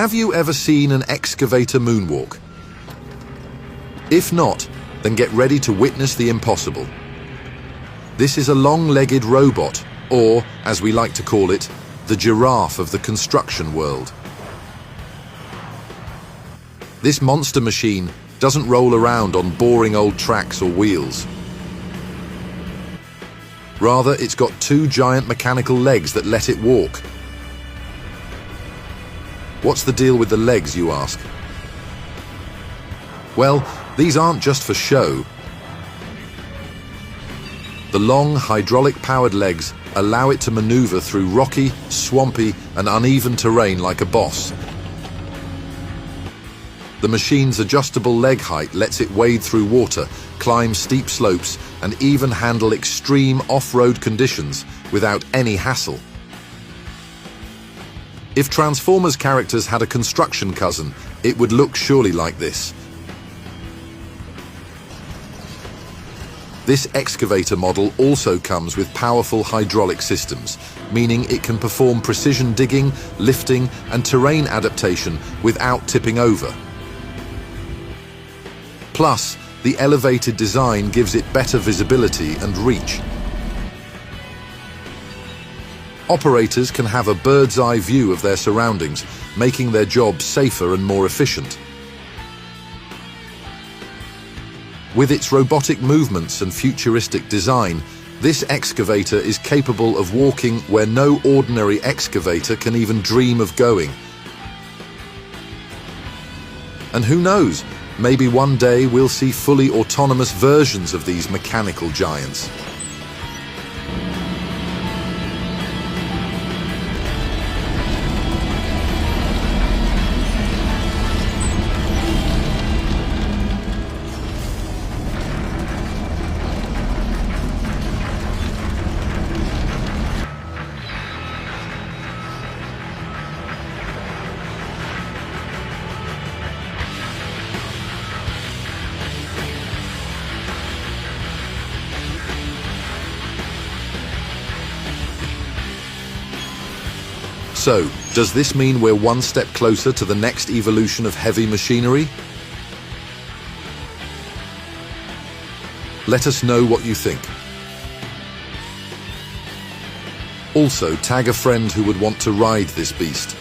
Have you ever seen an excavator moonwalk? If not, then get ready to witness the impossible. This is a long-legged robot, or, as we like to call it, the giraffe of the construction world. This monster machine doesn't roll around on boring old tracks or wheels. Rather, it's got two giant mechanical legs that let it walk. What's the deal with the legs, you ask? Well, these aren't just for show. The long, hydraulic-powered legs allow it to maneuver through rocky, swampy, and uneven terrain like a boss. The machine's adjustable leg height lets it wade through water, climb steep slopes, and even handle extreme off-road conditions without any hassle. If Transformers characters had a construction cousin, it would look surely like this. This excavator model also comes with powerful hydraulic systems, meaning it can perform precision digging, lifting, and terrain adaptation without tipping over. Plus, the elevated design gives it better visibility and reach. Operators can have a bird's-eye view of their surroundings, making their jobs safer and more efficient. With its robotic movements and futuristic design, this excavator is capable of walking where no ordinary excavator can even dream of going. And who knows, maybe one day we'll see fully autonomous versions of these mechanical giants. So, does this mean we're one step closer to the next evolution of heavy machinery? Let us know what you think. Also, tag a friend who would want to ride this beast.